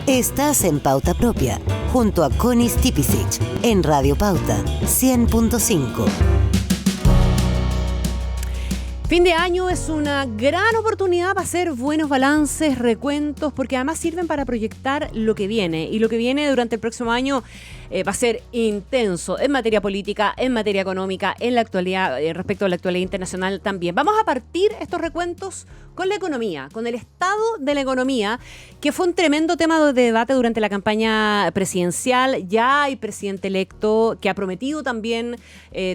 Estás en Pauta Propia, junto a Connie Stipicic, en Radio Pauta 100.5. Fin de año es una gran oportunidad para hacer buenos balances, recuentos, porque además sirven para proyectar lo que viene. Y lo que viene durante el próximo año va a ser intenso en materia política, en materia económica, en la actualidad, respecto a la actualidad internacional también. Vamos a partir estos recuentos con la economía, con el estado de la economía, que fue un tremendo tema de debate durante la campaña presidencial. Ya hay presidente electo que ha prometido también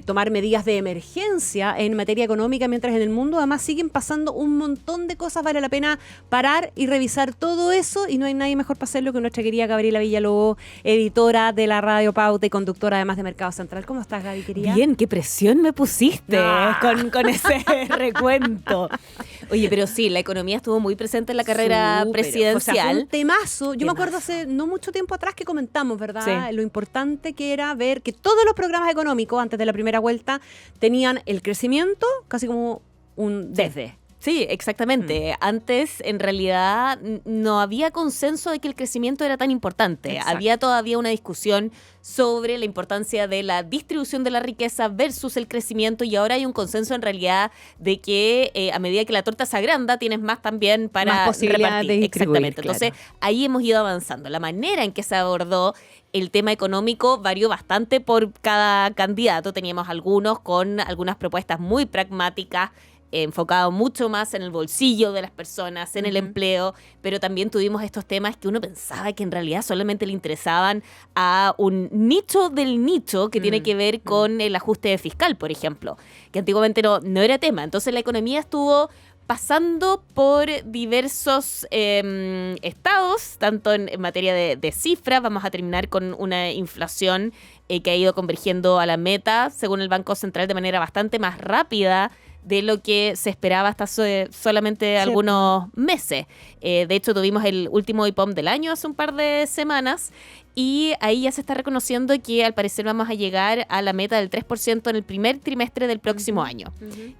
tomar medidas de emergencia en materia económica, mientras en el mundo además siguen pasando un montón de cosas. Vale la pena parar y revisar todo eso, y no hay nadie mejor para hacerlo que nuestra querida Gabriela Villalobos, editora de la Radio Pauta y conductora además de Mercado Central. ¿Cómo estás, Gaby, querida? Bien, qué presión me pusiste con ese recuento. Oye, pero sí, la economía estuvo muy presente en la carrera presidencial. O sea, fue un temazo. Yo me acuerdo hace no mucho tiempo atrás que comentamos, ¿verdad? Sí. Lo importante que era ver que todos los programas económicos antes de la primera vuelta tenían el crecimiento casi como un desde. Sí, exactamente. Antes, en realidad, no había consenso de que el crecimiento era tan importante. Exacto. Había todavía una discusión sobre la importancia de la distribución de la riqueza versus el crecimiento, y ahora hay un consenso en realidad de que a medida que la torta se agranda, tienes más también para más posibilidades de distribuir. Exactamente. Claro. Entonces, ahí hemos ido avanzando. La manera en que se abordó el tema económico varió bastante por cada candidato. Teníamos algunos con algunas propuestas muy pragmáticas, enfocado mucho más en el bolsillo de las personas, en el empleo, pero también tuvimos estos temas que uno pensaba que en realidad solamente le interesaban a un nicho del nicho, que tiene que ver con el ajuste fiscal, por ejemplo, que antiguamente no era tema. Entonces la economía estuvo pasando por diversos estados, tanto en materia de cifras. Vamos a terminar con una inflación que ha ido convergiendo a la meta, según el Banco Central, de manera bastante más rápida de lo que se esperaba hasta solamente algunos meses. De hecho, tuvimos el último IPOM del año hace un par de semanas, y ahí ya se está reconociendo que al parecer vamos a llegar a la meta del 3% en el primer trimestre del próximo año.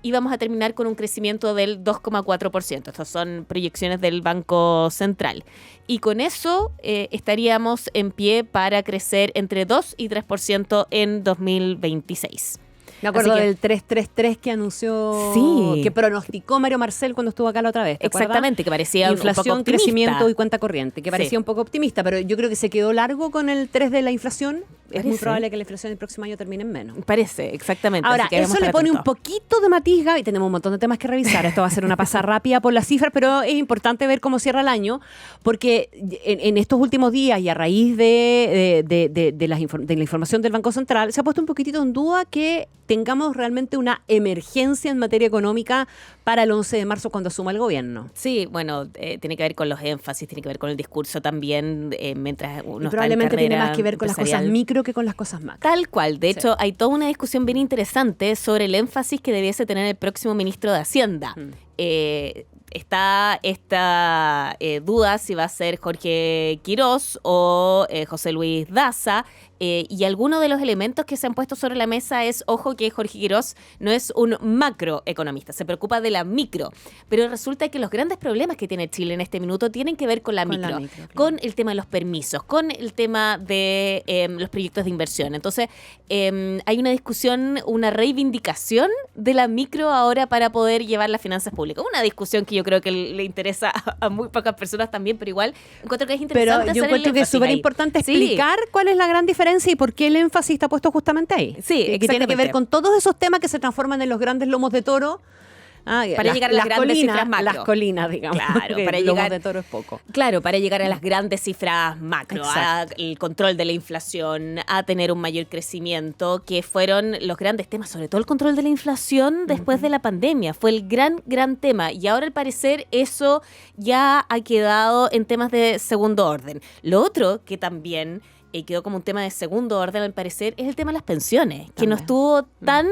Y vamos a terminar con un crecimiento del 2,4%. Estas son proyecciones del Banco Central. Y con eso estaríamos en pie para crecer entre 2 y 3% en 2026. Me acuerdo del 333 que anunció, que pronosticó Mario Marcel cuando estuvo acá la otra vez. Exactamente, que parecía inflación, un poco optimista. Crecimiento y cuenta corriente, que parecía un poco optimista, pero yo creo que se quedó largo con el 3 de la inflación. Es muy probable que la inflación el próximo año termine en menos. Parece, exactamente. Ahora, eso le pone un poquito de matiz, Gaby. Tenemos un montón de temas que revisar. Esto va a ser una pasada rápida por las cifras, pero es importante ver cómo cierra el año, porque en estos últimos días y a raíz de la información del Banco Central, se ha puesto un poquitito en duda que tengamos realmente una emergencia en materia económica para el 11 de marzo cuando asuma el gobierno. Sí, bueno, tiene que ver con los énfasis, tiene que ver con el discurso también, mientras uno está en probablemente carrera tiene más que ver con las cosas micro que con las cosas macro. Tal cual. De hecho, hay toda una discusión bien interesante sobre el énfasis que debiese tener el próximo ministro de Hacienda. Está esta duda si va a ser Jorge Quirós o José Luis Daza, y algunos de los elementos que se han puesto sobre la mesa es, ojo, que Jorge Quirós no es un macroeconomista, se preocupa de la micro, pero resulta que los grandes problemas que tiene Chile en este minuto tienen que ver con la micro, claro. Con el tema de los permisos, con el tema de los proyectos de inversión. Entonces, hay una discusión, una reivindicación de la micro ahora para poder llevar las finanzas públicas. Una discusión que yo creo que le interesa a muy pocas personas también, pero igual encuentro que es interesante. Pero yo encuentro que es súper importante explicar cuál es la gran diferencia y por qué el énfasis está puesto justamente ahí. Sí, que tiene que ver con todos esos temas que se transforman en los grandes lomos de toro. Para llegar a las grandes cifras macro. Las colinas, digamos. Claro, para llegar, lomos de toro es poco. Claro, para llegar a las grandes cifras macro, al control de la inflación, a tener un mayor crecimiento, que fueron los grandes temas, sobre todo el control de la inflación después de la pandemia. Fue el gran tema. Y ahora, al parecer, eso ya ha quedado en temas de segundo orden. Lo otro que también quedó como un tema de segundo orden, al parecer, es el tema de las pensiones, que no estuvo tan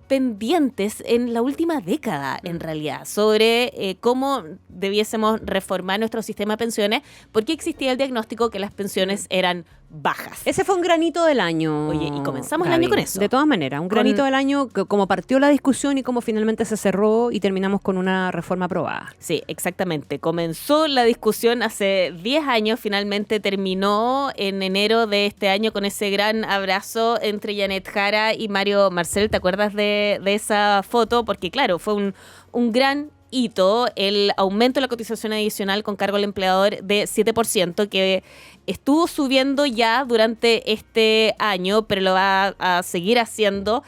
pendientes en la última década, en realidad, sobre cómo debiésemos reformar nuestro sistema de pensiones, porque existía el diagnóstico que las pensiones eran bajas. Ese fue un granito del año. Oye, y comenzamos el Gaby. año con eso. De todas maneras, un granito del año, como partió la discusión y cómo finalmente se cerró y terminamos con una reforma aprobada. Sí, exactamente. Comenzó la discusión hace 10 años, finalmente terminó en enero de este año con ese gran abrazo entre Janet Jara y Mario Marcel. ¿Te acuerdas de esa foto? Porque claro, fue un gran hito el aumento de la cotización adicional con cargo al empleador de 7%, que estuvo subiendo ya durante este año, pero lo va a seguir haciendo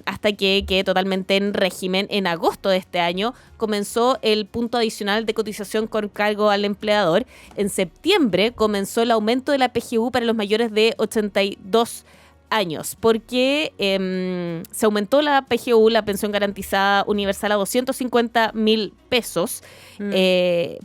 hasta que quede totalmente en régimen. En agosto de este año comenzó el punto adicional de cotización con cargo al empleador. En septiembre comenzó el aumento de la PGU para los mayores de 82 años, porque se aumentó la PGU, la pensión garantizada universal, a 250.000 pesos,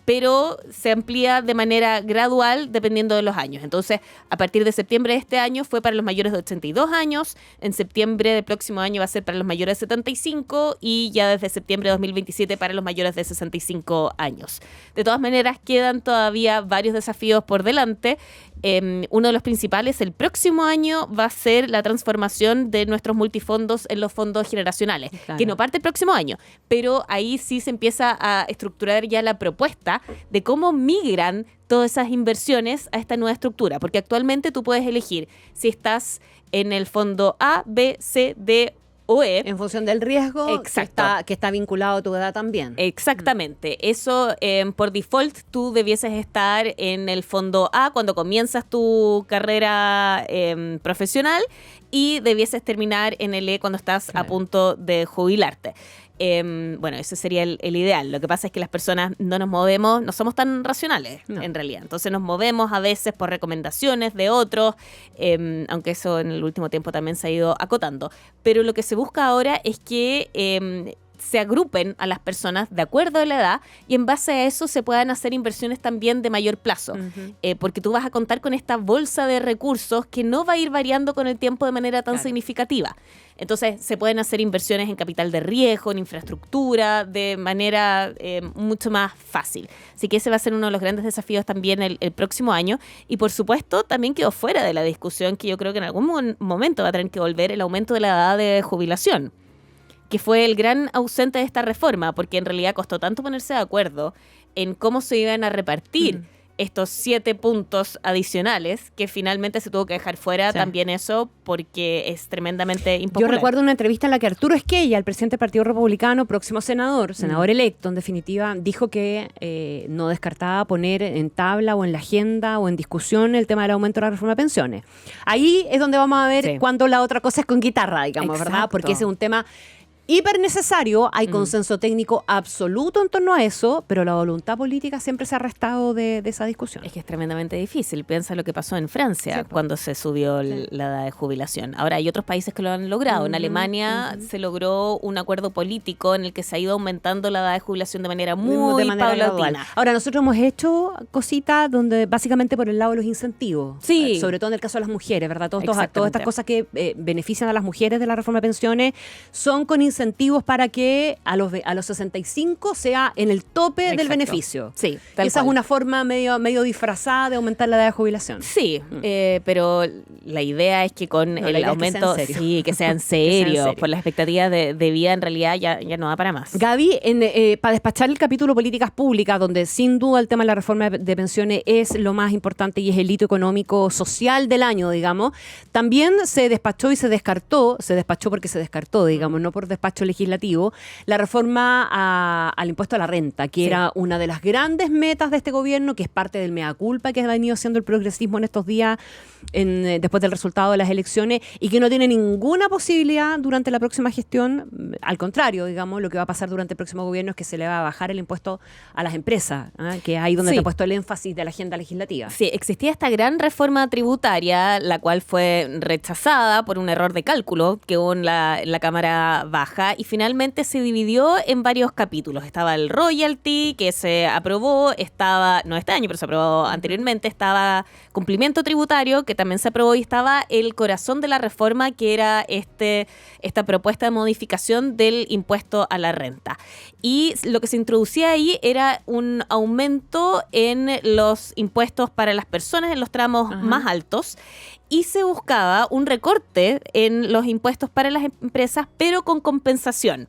pero se amplía de manera gradual dependiendo de los años. Entonces, a partir de septiembre de este año fue para los mayores de 82 años, en septiembre del próximo año va a ser para los mayores de 75 y ya desde septiembre de 2027 para los mayores de 65 años. De todas maneras, quedan todavía varios desafíos por delante. Uno de los principales el próximo año va a ser la transformación de nuestros multifondos en los fondos generacionales, claro, que no parte el próximo año, pero ahí sí se empieza a estructurar ya la propuesta de cómo migran todas esas inversiones a esta nueva estructura, porque actualmente tú puedes elegir si estás en el fondo A, B, C, D o E. En función del riesgo. Exacto. Que está vinculado a tu edad también. Exactamente. Eso, por default, tú debieses estar en el fondo A cuando comienzas tu carrera profesional y debieses terminar en el E cuando estás a punto de jubilarte. Bueno, ese sería el ideal. Lo que pasa es que las personas no nos movemos, no somos tan racionales, en realidad. Entonces nos movemos a veces por recomendaciones de otros, aunque eso en el último tiempo también se ha ido acotando. Pero lo que se busca ahora es que se agrupen a las personas de acuerdo a la edad y en base a eso se puedan hacer inversiones también de mayor plazo. Porque tú vas a contar con esta bolsa de recursos que no va a ir variando con el tiempo de manera tan significativa. Entonces se pueden hacer inversiones en capital de riesgo, en infraestructura, de manera mucho más fácil. Así que ese va a ser uno de los grandes desafíos también el próximo año. Y por supuesto también quedó fuera de la discusión, que yo creo que en algún momento va a tener que volver, el aumento de la edad de jubilación, que fue el gran ausente de esta reforma, porque en realidad costó tanto ponerse de acuerdo en cómo se iban a repartir estos 7 puntos adicionales, que finalmente se tuvo que dejar fuera también eso, porque es tremendamente impopular. Yo recuerdo una entrevista en la que Arturo Esquella, el presidente del Partido Republicano, próximo senador electo, en definitiva, dijo que no descartaba poner en tabla o en la agenda o en discusión el tema del aumento de la reforma de pensiones. Ahí es donde vamos a ver cuando la otra cosa es con guitarra, digamos, ¿verdad? Porque ese es un tema hiper necesario, hay consenso técnico absoluto en torno a eso, pero la voluntad política siempre se ha restado de esa discusión. Es que es tremendamente difícil. Piensa lo que pasó en Francia cuando se subió la edad de jubilación. Ahora hay otros países que lo han logrado. En Alemania se logró un acuerdo político en el que se ha ido aumentando la edad de jubilación de manera muy paulatina. Ahora, nosotros hemos hecho cositas donde básicamente por el lado de los incentivos. Sí. Sobre todo en el caso de las mujeres, ¿verdad? Todas estas cosas que benefician a las mujeres de la reforma de pensiones son con incentivos para que a los 65 sea en el tope del beneficio. Sí, esa es una forma medio disfrazada de aumentar la edad de jubilación. Sí, pero la idea es que con el aumento, que sean serios, por las expectativas de vida en realidad ya no da para más. Gaby, para despachar el capítulo políticas públicas, donde sin duda el tema de la reforma de pensiones es lo más importante y es el hito económico social del año, digamos, también se despachó y se despachó porque se descartó, digamos, no por despacho legislativo, la reforma al impuesto a la renta, que era una de las grandes metas de este gobierno, que es parte del mea culpa que ha venido haciendo el progresismo en estos días después del resultado de las elecciones y que no tiene ninguna posibilidad durante la próxima gestión. Al contrario, digamos, lo que va a pasar durante el próximo gobierno es que se le va a bajar el impuesto a las empresas, que es ahí donde se ha puesto el énfasis de la agenda legislativa. Sí, existía esta gran reforma tributaria, la cual fue rechazada por un error de cálculo que hubo en la Cámara Baja. baja y finalmente se dividió en varios capítulos. Estaba el royalty, que se aprobó, no este año, pero se aprobó anteriormente, estaba cumplimiento tributario, que también se aprobó, y estaba el corazón de la reforma, que era esta propuesta de modificación del impuesto a la renta. Y lo que se introducía ahí era un aumento en los impuestos para las personas en los tramos más altos, y se buscaba un recorte en los impuestos para las empresas, pero con compensación.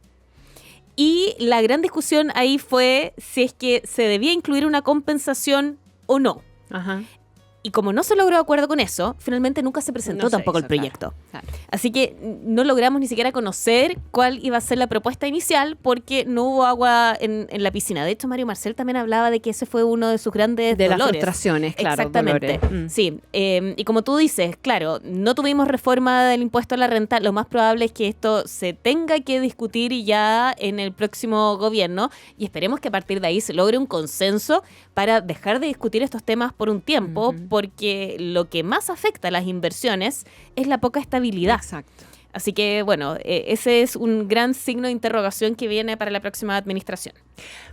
Y la gran discusión ahí fue si es que se debía incluir una compensación o no. Ajá. Y como no se logró acuerdo con eso, finalmente nunca se presentó tampoco el proyecto. Claro. Así que no logramos ni siquiera conocer cuál iba a ser la propuesta inicial, porque no hubo agua en la piscina. De hecho, Mario Marcel también hablaba de que ese fue uno de sus grandes dolores. Las frustraciones, claro. Exactamente. Sí. Y como tú dices, claro, no tuvimos reforma del impuesto a la renta. Lo más probable es que esto se tenga que discutir ya en el próximo gobierno, y esperemos que a partir de ahí se logre un consenso para dejar de discutir estos temas por un tiempo, porque lo que más afecta a las inversiones es la poca estabilidad. Exacto. Así que, bueno, ese es un gran signo de interrogación que viene para la próxima administración.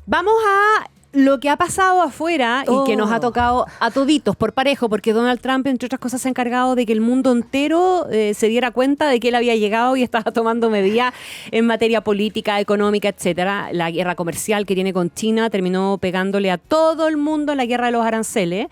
Vamos a lo que ha pasado afuera y que nos ha tocado a toditos por parejo, porque Donald Trump, entre otras cosas, se ha encargado de que el mundo entero se diera cuenta de que él había llegado y estaba tomando medidas en materia política, económica, etcétera. La guerra comercial que tiene con China terminó pegándole a todo el mundo en la guerra de los aranceles.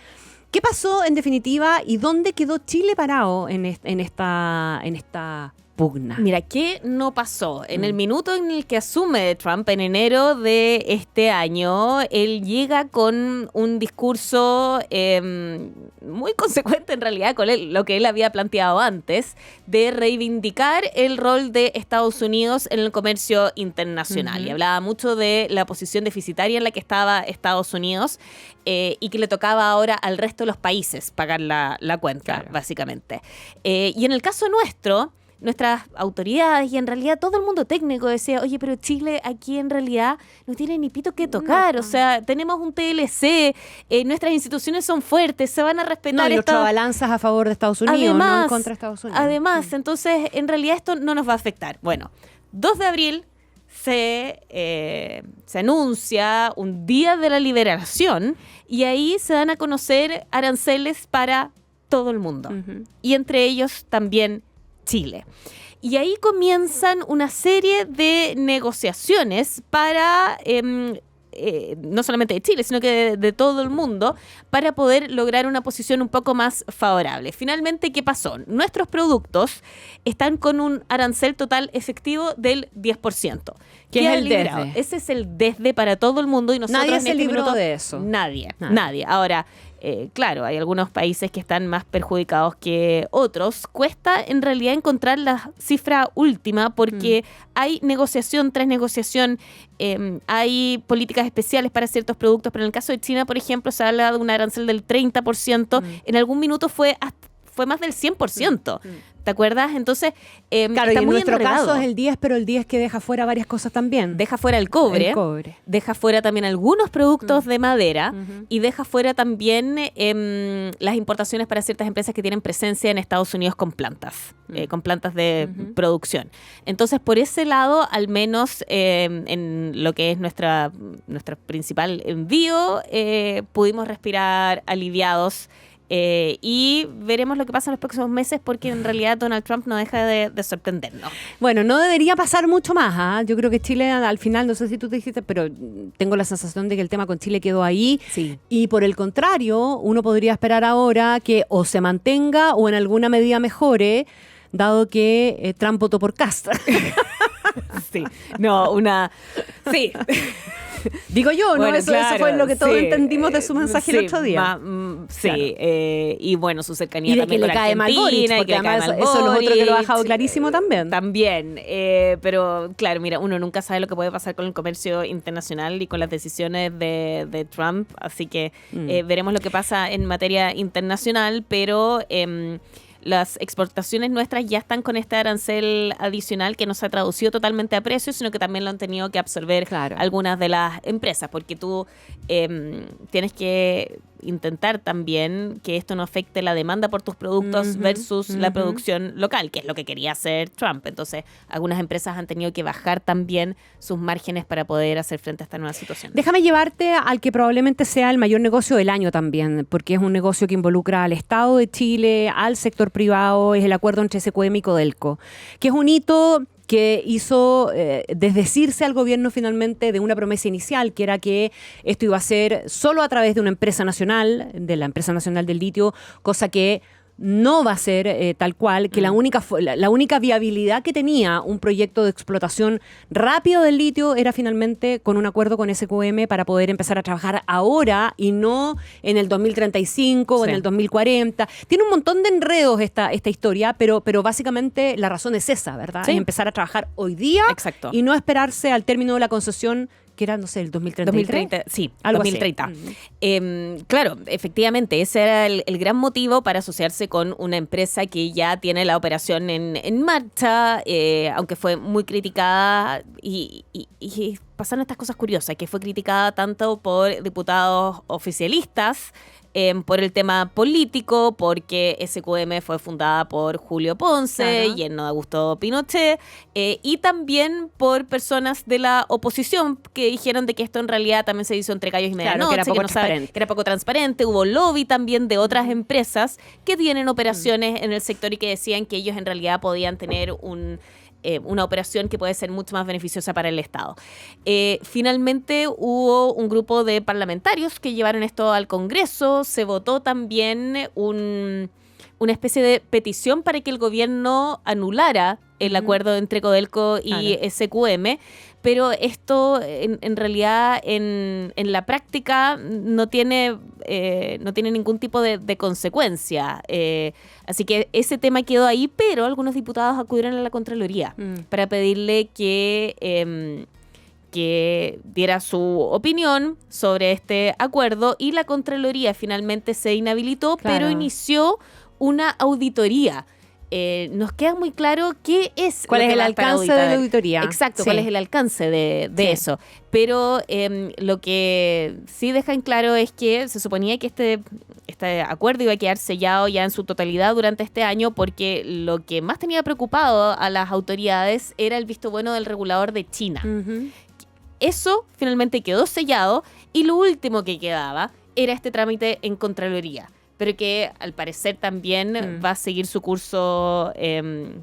¿Qué pasó en definitiva y dónde quedó Chile parado en esta pugna? Mira, ¿qué no pasó? En el minuto en el que asume Trump en enero de este año, él llega con un discurso muy consecuente en realidad con lo que él había planteado antes, de reivindicar el rol de Estados Unidos en el comercio internacional. Y hablaba mucho de la posición deficitaria en la que estaba Estados Unidos, y que le tocaba ahora al resto de los países pagar la cuenta, básicamente. Y en el caso nuestro, nuestras autoridades y en realidad todo el mundo técnico decía, oye, pero Chile aquí en realidad no tiene ni pito que tocar, o sea, tenemos un TLC, nuestras instituciones son fuertes, se van a respetar. No, y otra balanzas a favor de Estados Unidos, además, no en contra de Estados Unidos. Además, entonces, en realidad esto no nos va a afectar. Bueno, 2 de abril se anuncia un día de la liberación, y ahí se dan a conocer aranceles para todo el mundo, y entre ellos también Chile. Y ahí comienzan una serie de negociaciones para, no solamente de Chile, sino que de todo el mundo, para poder lograr una posición un poco más favorable. Finalmente, ¿qué pasó? Nuestros productos están con un arancel total efectivo del 10%. ¿Qué es el desde? Ese es el desde para todo el mundo, y nosotros nadie en se este libró minuto, de eso. Nadie. Ahora, claro, hay algunos países que están más perjudicados que otros. Cuesta en realidad encontrar la cifra última, porque hay negociación tras negociación, hay políticas especiales para ciertos productos, pero en el caso de China, por ejemplo, se habla de un arancel del 30%, en algún minuto fue más del 100%. ¿Te acuerdas? Entonces, claro, está y en muy nuestro enredado. caso es el 10, pero el 10 que deja fuera varias cosas también. Deja fuera el cobre. Deja fuera también algunos productos de madera, y deja fuera también las importaciones para ciertas empresas que tienen presencia en Estados Unidos con plantas de producción. Entonces, por ese lado, al menos en lo que es nuestro principal envío, pudimos respirar aliviados. Y veremos lo que pasa en los próximos meses, porque en realidad Donald Trump no deja de sorprendernos. Bueno, no debería pasar mucho más. Yo creo que Chile al final, no sé si tú te dijiste, pero tengo la sensación de que el tema con Chile quedó ahí. Sí. Y por el contrario, uno podría esperar ahora que o se mantenga o en alguna medida mejore, dado que Trump votó por Cast. Sí. No, sí. Digo yo, ¿no? Bueno, eso fue lo que todos entendimos de su mensaje el otro día. Claro. Y bueno, su cercanía y de también que le cae mal Boric, porque además eso es lo otro que lo ha dejado clarísimo también. Pero claro, mira, uno nunca sabe lo que puede pasar con el comercio internacional y con las decisiones de Trump, así que veremos lo que pasa en materia internacional, pero las exportaciones nuestras ya están con este arancel adicional que no se ha traducido totalmente a precios, sino que también lo han tenido que absorber algunas de las empresas, porque tú tienes que intentar también que esto no afecte la demanda por tus productos versus la producción local, que es lo que quería hacer Trump. Entonces, algunas empresas han tenido que bajar también sus márgenes para poder hacer frente a esta nueva situación. Déjame llevarte al que probablemente sea el mayor negocio del año también, porque es un negocio que involucra al Estado de Chile, al sector privado, es el acuerdo entre SQM y Codelco, que es un hito que hizo desdecirse al gobierno finalmente de una promesa inicial, que era que esto iba a ser solo a través de una empresa nacional, de la Empresa Nacional del Litio, cosa que no va a ser tal cual, que la única viabilidad que tenía un proyecto de explotación rápido del litio era finalmente con un acuerdo con SQM para poder empezar a trabajar ahora y no en el 2035 o en el 2040. Tiene un montón de enredos esta historia, pero básicamente la razón es esa, ¿verdad? Sí. Es empezar a trabajar hoy día. Exacto. Y no esperarse al término de la concesión, que era, no sé, el 2030. Sí, algo 2030. Claro, efectivamente, ese era el gran motivo para asociarse con una empresa que ya tiene la operación en marcha, aunque fue muy criticada y pasaron estas cosas curiosas, que fue criticada tanto por diputados oficialistas, por el tema político, porque SQM fue fundada por Julio Ponce, claro, y en Augusto Pinochet, y también por personas de la oposición que dijeron de que esto en realidad también se hizo entre gallos y medianoche, que era poco que era poco transparente. Hubo lobby también de otras empresas que tienen operaciones en el sector y que decían que ellos en realidad podían tener una operación que puede ser mucho más beneficiosa para el Estado. Finalmente hubo un grupo de parlamentarios que llevaron esto al Congreso. Se votó también una especie de petición para que el gobierno anulara el acuerdo entre Codelco y SQM, pero esto en realidad en la práctica no tiene ningún tipo de consecuencia. Así que ese tema quedó ahí, pero algunos diputados acudieron a la Contraloría para pedirle que diera su opinión sobre este acuerdo, y la Contraloría finalmente se inhabilitó, pero inició una auditoría. Nos queda muy claro qué es. ¿Cuál es el alcance de la auditoría? Exacto, cuál es el alcance de eso. Pero lo que sí deja en claro es que se suponía que este acuerdo iba a quedar sellado ya en su totalidad durante este año, porque lo que más tenía preocupado a las autoridades era el visto bueno del regulador de China. Eso finalmente quedó sellado, y lo último que quedaba era este trámite en Contraloría, pero que al parecer también va a seguir su curso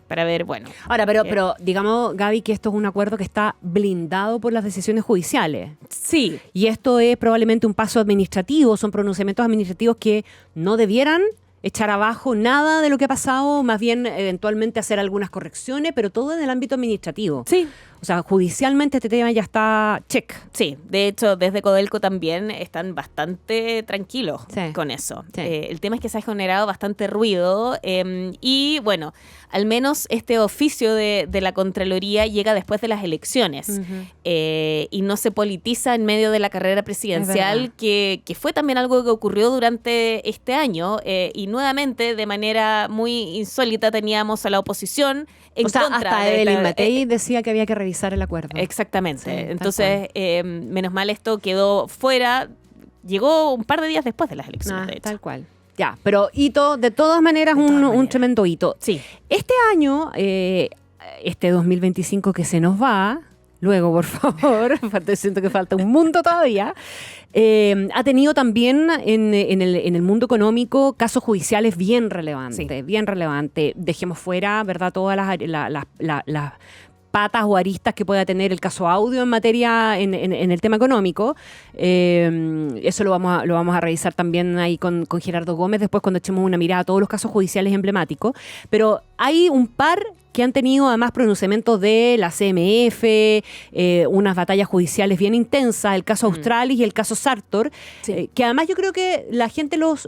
para ver, bueno. Ahora, pero digamos, Gaby, que esto es un acuerdo que está blindado por las decisiones judiciales. Sí. Y esto es probablemente un paso administrativo, son pronunciamientos administrativos que no debieran echar abajo nada de lo que ha pasado, más bien eventualmente hacer algunas correcciones, pero todo en el ámbito administrativo. Sí. O sea, judicialmente este tema ya está check. Sí, de hecho, desde Codelco también están bastante tranquilos con eso. Sí. El tema es que se ha generado bastante ruido, y bueno, al menos este oficio de la Contraloría llega después de las elecciones, y no se politiza en medio de la carrera presidencial, que fue también algo que ocurrió durante este año, y nuevamente de manera muy insólita teníamos a la oposición en contra. Hasta Evelyn Matei decía que había que revisar el acuerdo. Exactamente. Sí, entonces, menos mal esto quedó fuera. Llegó un par de días después de las elecciones, de hecho. Tal cual. Ya, pero hito, de todas maneras, un tremendo hito. Sí. Este año, este 2025 que se nos va, luego, por favor, siento que falta un mundo todavía, ha tenido también en el mundo económico casos judiciales bien relevantes, bien relevantes. Dejemos fuera, ¿verdad?, todas las patas o aristas que pueda tener el caso Audio en materia, en el tema económico. Eso lo vamos a revisar también ahí con Gerardo Gómez después, cuando echemos una mirada a todos los casos judiciales emblemáticos. Pero hay un par que han tenido además pronunciamientos de la CMF, unas batallas judiciales bien intensas, el caso Australis y el caso Sartor, que además yo creo que la gente los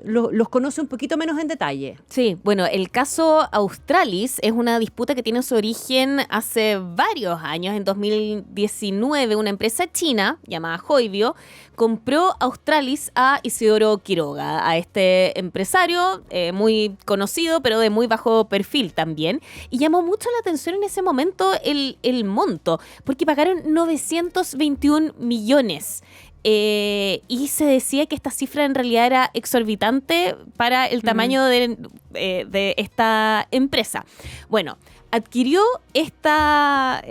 conoce un poquito menos en detalle. Sí, bueno, el caso Australis es una disputa que tiene su origen hace varios años. En 2019, una empresa china llamada Hoibio compró Australis a Isidoro Quiroga, a este empresario muy conocido, pero de muy bajo perfil también, y llamó mucho la atención en ese momento el monto, porque pagaron 921 millones. Y se decía que esta cifra en realidad era exorbitante para el tamaño de esta empresa. Bueno, adquirió esta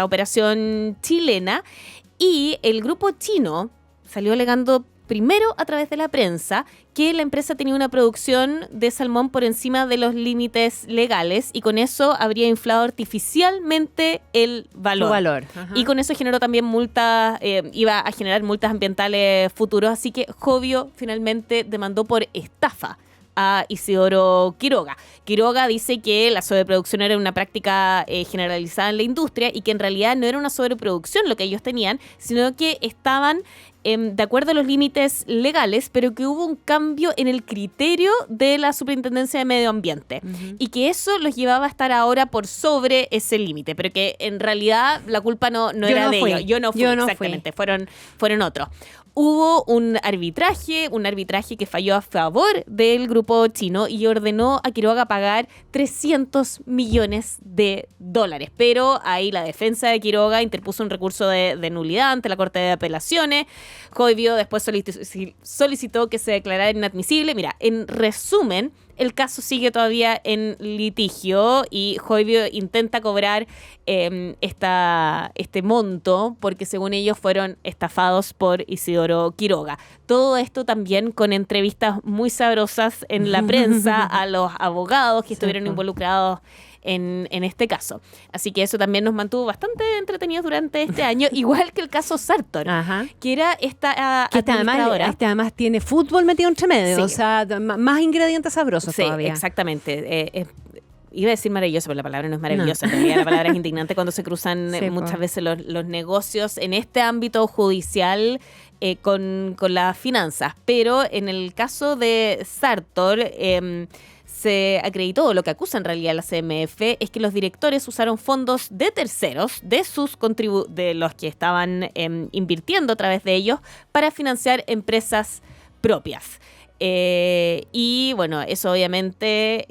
operación chilena y el grupo chino salió alegando primero a través de la prensa que la empresa tenía una producción de salmón por encima de los límites legales y con eso habría inflado artificialmente el valor. Y con eso generó también multas, iba a generar multas ambientales futuros, así que Jovio finalmente demandó por estafa a Isidoro Quiroga. Quiroga dice que la sobreproducción era una práctica generalizada en la industria y que en realidad no era una sobreproducción lo que ellos tenían, sino que estaban de acuerdo a los límites legales, pero que hubo un cambio en el criterio de la Superintendencia de Medio Ambiente y que eso los llevaba a estar ahora por sobre ese límite, pero que en realidad la culpa no era de ellos. Yo no fui, exactamente, fueron otros. Hubo un arbitraje que falló a favor del grupo chino y ordenó a Quiroga pagar $300 millones. Pero ahí la defensa de Quiroga interpuso un recurso de nulidad ante la Corte de Apelaciones. Jovio después solicitó que se declarara inadmisible. Mira, en resumen, el caso sigue todavía en litigio y Jovio intenta cobrar este monto porque según ellos fueron estafados por Isidoro Quiroga. Todo esto también con entrevistas muy sabrosas en la prensa a los abogados que estuvieron involucrados en este caso. Así que eso también nos mantuvo bastante entretenidos durante este año, igual que el caso Sartor, que era esta administradora. Además tiene fútbol metido entre medio, Sí. o sea, más ingredientes sabrosos todavía. Exactamente. Iba a decir maravilloso, pero la palabra no es maravillosa. En realidad la palabra es indignante cuando se cruzan muchas veces los negocios en este ámbito judicial con las finanzas. Pero en el caso de Sartor, se acreditó, lo que acusa en realidad la CMF, es que los directores usaron fondos de terceros, de los que estaban invirtiendo a través de ellos, para financiar empresas propias. Y bueno, eso obviamente,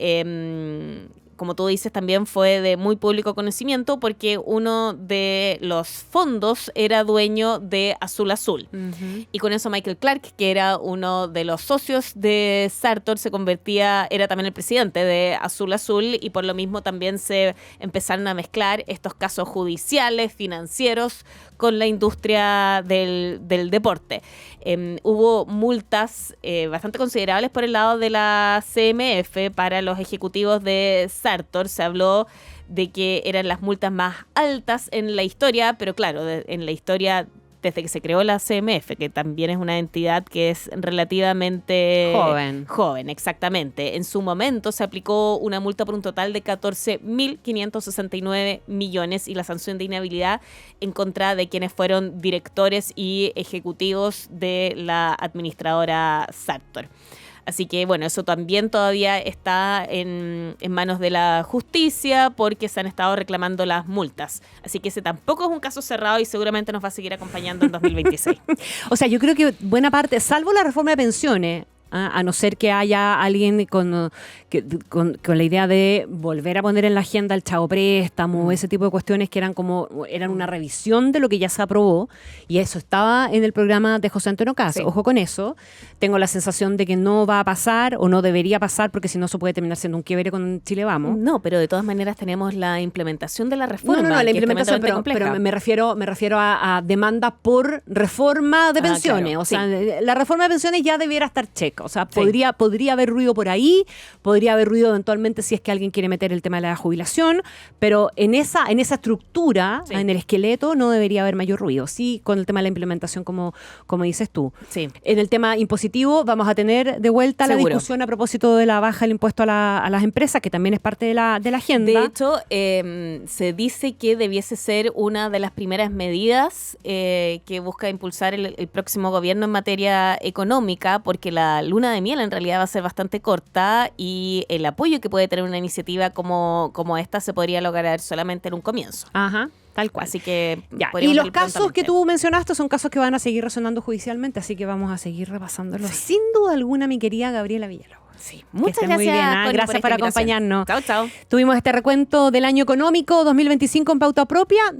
como tú dices, también fue de muy público conocimiento porque uno de los fondos era dueño de Azul Azul. Y con eso Michael Clark, que era uno de los socios de Sartor, era también el presidente de Azul Azul y por lo mismo también se empezaron a mezclar estos casos judiciales, financieros, con la industria del deporte. Hubo multas bastante considerables por el lado de la CMF para los ejecutivos de Sartor. Se habló de que eran las multas más altas en la historia, pero claro, en la historia desde que se creó la CMF, que también es una entidad que es relativamente joven, exactamente. En su momento se aplicó una multa por un total de 14.569 millones y la sanción de inhabilidad en contra de quienes fueron directores y ejecutivos de la administradora Sartor. Así que, bueno, eso también todavía está en manos de la justicia porque se han estado reclamando las multas. Así que ese tampoco es un caso cerrado y seguramente nos va a seguir acompañando en 2026. O sea, yo creo que buena parte, salvo la reforma de pensiones, a no ser que haya alguien con la idea de volver a poner en la agenda el chavo préstamo, ese tipo de cuestiones que eran una revisión de lo que ya se aprobó, y eso estaba en el programa de José Antonio Caz. Ojo con eso, tengo la sensación de que no va a pasar o no debería pasar porque si no eso puede terminar siendo un quiebre con Chile Vamos. No, pero de todas maneras tenemos la implementación de la reforma. No, la implementación, pero me refiero a demanda por reforma de pensiones. Claro, o sea, la reforma de pensiones ya debiera estar checa. O sea, podría haber ruido por ahí, podría haber ruido eventualmente si es que alguien quiere meter el tema de la jubilación, pero en esa estructura, en el esqueleto, no debería haber mayor ruido. Sí, con el tema de la implementación, como dices tú. Sí. En el tema impositivo vamos a tener de vuelta la discusión a propósito de la baja del impuesto a las empresas, que también es parte de la agenda. De hecho, se dice que debiese ser una de las primeras medidas que busca impulsar el próximo gobierno en materia económica, porque la luna de miel en realidad va a ser bastante corta y el apoyo que puede tener una iniciativa como esta se podría lograr solamente en un comienzo. Ajá. Tal cual. Así que ya. Y los casos que tú mencionaste son casos que van a seguir resonando judicialmente, así que vamos a seguir repasándolos. Sin duda alguna, mi querida Gabriela Villalobos. Sí, muchas gracias. Muy bien, gracias por acompañarnos. Chao. Tuvimos este recuento del año económico 2025 en Pauta Propia.